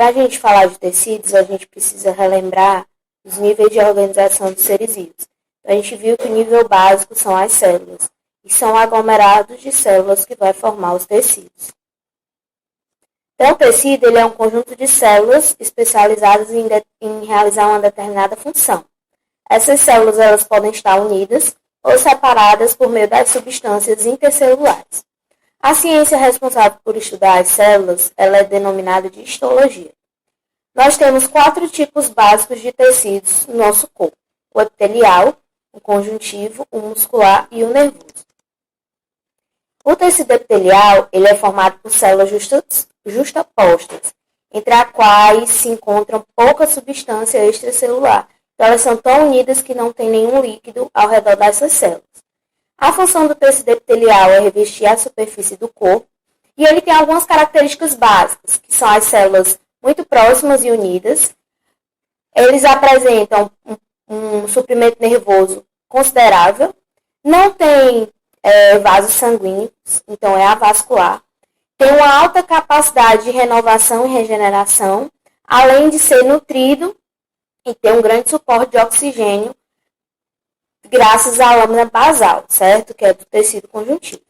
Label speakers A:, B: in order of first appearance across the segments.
A: para a gente falar de tecidos, a gente precisa relembrar os níveis de organização dos seres vivos. A gente viu que o nível básico são as células, e são aglomerados de células que vai formar os tecidos. Então, o tecido ele é um conjunto de células especializadas em realizar uma determinada função. Essas células elas podem estar unidas ou separadas por meio das substâncias intercelulares. A ciência responsável por estudar as células ela é denominada de histologia. Nós temos 4 tipos básicos de tecidos no nosso corpo: o epitelial, o conjuntivo, o muscular e o nervoso. O tecido epitelial ele é formado por células justapostas, entre as quais se encontram pouca substância extracelular. Então, elas são tão unidas que não tem nenhum líquido ao redor dessas células. A função do tecido epitelial é revestir a superfície do corpo e ele tem algumas características básicas, que são as células muito próximas e unidas. Eles apresentam um suprimento nervoso considerável, não tem vasos sanguíneos, então é avascular. Tem uma alta capacidade de renovação e regeneração, além de ser nutrido e ter um grande suporte de oxigênio, graças à lâmina basal, certo? Que é do tecido conjuntivo.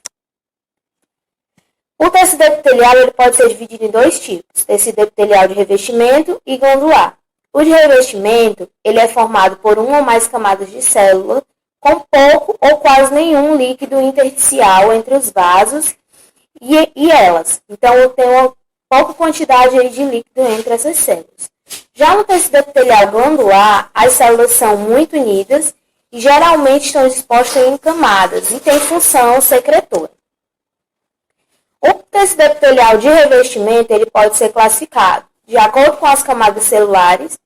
A: O tecido epitelial ele pode ser dividido em 2 tipos: tecido epitelial de revestimento e glandular. O de revestimento ele é formado por uma ou mais camadas de célula, com pouco ou quase nenhum líquido intersticial entre os vasos e elas. Então, tem uma pouca quantidade aí de líquido entre essas células. Já no tecido epitelial glandular, as células são muito unidas e geralmente estão dispostas em camadas e têm função secretora. O tecido epitelial de revestimento ele pode ser classificado, de acordo com as camadas celulares,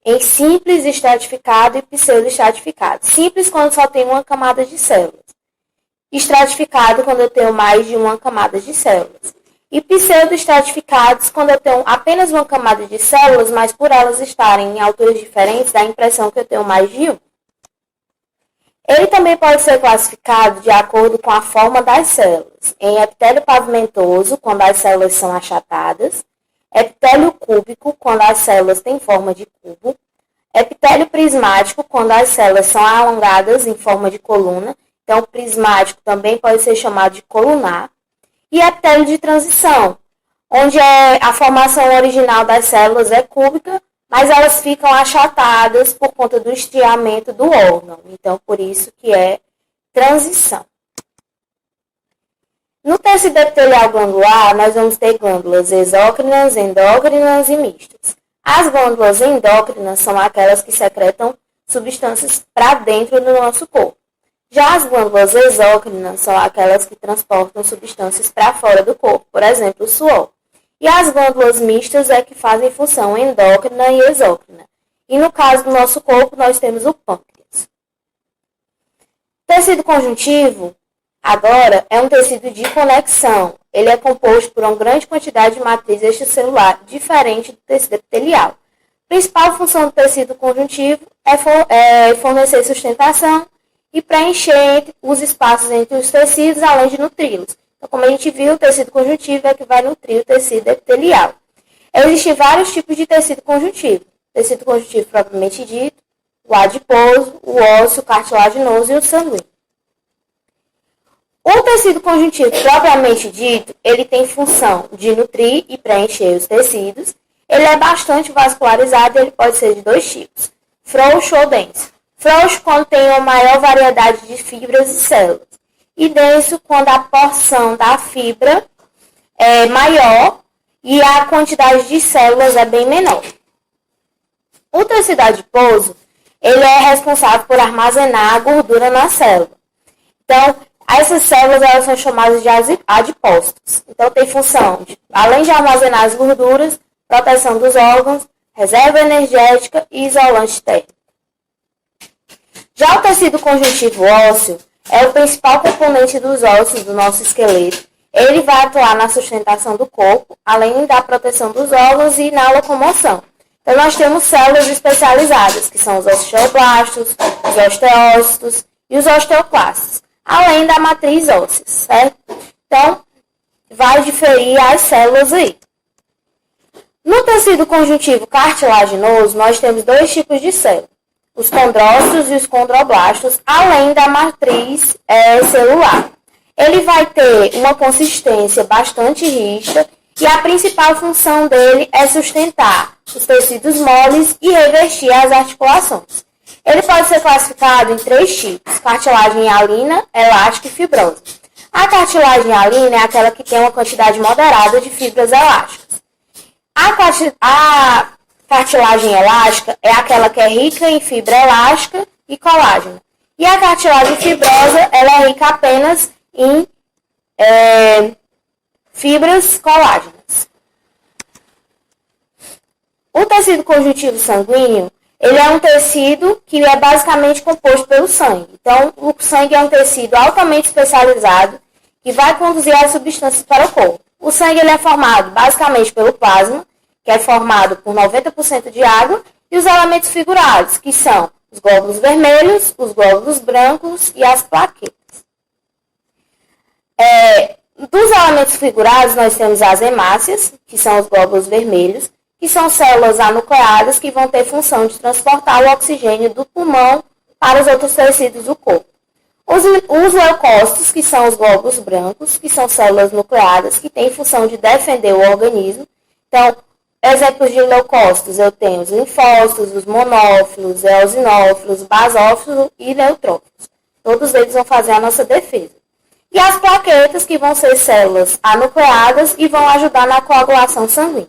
A: em simples, estratificado e pseudoestratificado. Simples quando só tem uma camada de células. Estratificado quando eu tenho mais de uma camada de células. E pseudoestratificados quando eu tenho apenas uma camada de células, mas por elas estarem em alturas diferentes, dá a impressão que eu tenho mais de um. Ele também pode ser classificado de acordo com a forma das células, em epitélio pavimentoso, quando as células são achatadas, epitélio cúbico, quando as células têm forma de cubo, epitélio prismático, quando as células são alongadas em forma de coluna, então o prismático também pode ser chamado de colunar, e epitélio de transição, onde a formação original das células é cúbica, mas elas ficam achatadas por conta do estiramento do órgão. Então, por isso que é transição. No tecido epitelial glandular, nós vamos ter glândulas exócrinas, endócrinas e mistas. As glândulas endócrinas são aquelas que secretam substâncias para dentro do nosso corpo. Já as glândulas exócrinas são aquelas que transportam substâncias para fora do corpo, por exemplo, o suor. E as glândulas mistas é que fazem função endócrina e exócrina. E no caso do nosso corpo, nós temos o pâncreas. Tecido conjuntivo, agora, é um tecido de conexão. Ele é composto por uma grande quantidade de matriz extracelular, diferente do tecido epitelial. A principal função do tecido conjuntivo é fornecer sustentação e preencher os espaços entre os tecidos, além de nutri-los. Então, como a gente viu, o tecido conjuntivo é que vai nutrir o tecido epitelial. Existem vários tipos de tecido conjuntivo. Tecido conjuntivo propriamente dito, o adiposo, o ósseo, o cartilaginoso e o sanguíneo. O tecido conjuntivo propriamente dito, ele tem função de nutrir e preencher os tecidos. Ele é bastante vascularizado e ele pode ser de 2 tipos, frouxo ou denso. Frouxo quando tem uma maior variedade de fibras e células. E denso quando a porção da fibra é maior e a quantidade de células é bem menor. O tecido adiposo, ele é responsável por armazenar a gordura na célula. Então, essas células elas são chamadas de adipócitos. Então, tem função de, além de armazenar as gorduras, proteção dos órgãos, reserva energética e isolante térmico. Já o tecido conjuntivo ósseo é o principal componente dos ossos do nosso esqueleto. Ele vai atuar na sustentação do corpo, além da proteção dos órgãos e na locomoção. Então, nós temos células especializadas, que são os osteoblastos, os osteócitos e os osteoclastos, além da matriz óssea, certo? Então, vai diferir as células aí. No tecido conjuntivo cartilaginoso, nós temos dois tipos de células, os condrócitos e os condroblastos, além da matriz celular. Ele vai ter uma consistência bastante rígida e a principal função dele é sustentar os tecidos moles e revestir as articulações. Ele pode ser classificado em três tipos: cartilagem hialina, elástica e fibrosa. A cartilagem hialina é aquela que tem uma quantidade moderada de fibras elásticas. A cartilagem elástica é aquela que é rica em fibra elástica e colágeno. E a cartilagem fibrosa, ela é rica apenas em fibras colágenas. O tecido conjuntivo sanguíneo, ele é um tecido que é basicamente composto pelo sangue. Então, o sangue é um tecido altamente especializado que vai conduzir as substâncias para o corpo. O sangue ele é formado basicamente pelo plasma, que é formado por 90% de água, e os elementos figurados, que são os glóbulos vermelhos, os glóbulos brancos e as plaquetas. Dos elementos figurados, nós temos as hemácias, que são os glóbulos vermelhos, que são células anucleadas que vão ter função de transportar o oxigênio do pulmão para os outros tecidos do corpo. Os leucócitos, que são os glóbulos brancos, que são células nucleadas que têm função de defender o organismo. Então, exemplos de leucócitos, eu tenho os linfócitos, os monófilos, eosinófilos, basófilos e neutrófilos. Todos eles vão fazer a nossa defesa. E as plaquetas, que vão ser células anucleadas e vão ajudar na coagulação sanguínea.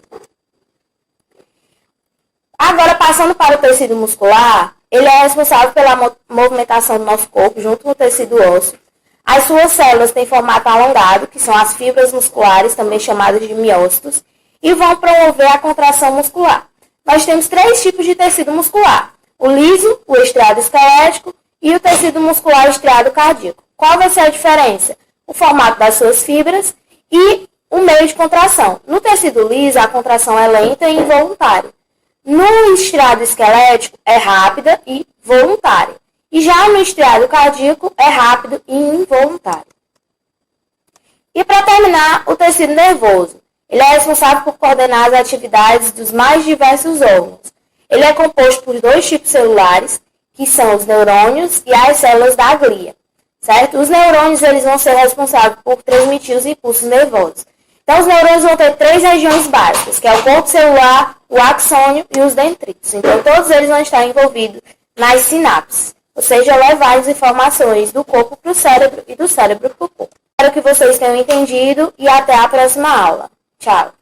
A: Agora, passando para o tecido muscular, ele é responsável pela movimentação do nosso corpo junto com o tecido ósseo. As suas células têm formato alongado, que são as fibras musculares, também chamadas de miócitos, e vão promover a contração muscular. Nós temos três tipos de tecido muscular: o liso, o estriado esquelético e o tecido muscular estriado cardíaco. Qual vai ser a diferença? O formato das suas fibras e o meio de contração. No tecido liso, a contração é lenta e involuntária. No estriado esquelético, é rápida e voluntária. E já no estriado cardíaco, é rápido e involuntário. E para terminar, o tecido nervoso. Ele é responsável por coordenar as atividades dos mais diversos órgãos. Ele é composto por dois tipos celulares, que são os neurônios e as células da glia. Certo? Os neurônios eles vão ser responsáveis por transmitir os impulsos nervosos. Então, os neurônios vão ter três regiões básicas, que é o corpo celular, o axônio e os dendritos. Então, todos eles vão estar envolvidos nas sinapses, ou seja, levar as informações do corpo para o cérebro e do cérebro para o corpo. Espero que vocês tenham entendido e até a próxima aula. Tchau!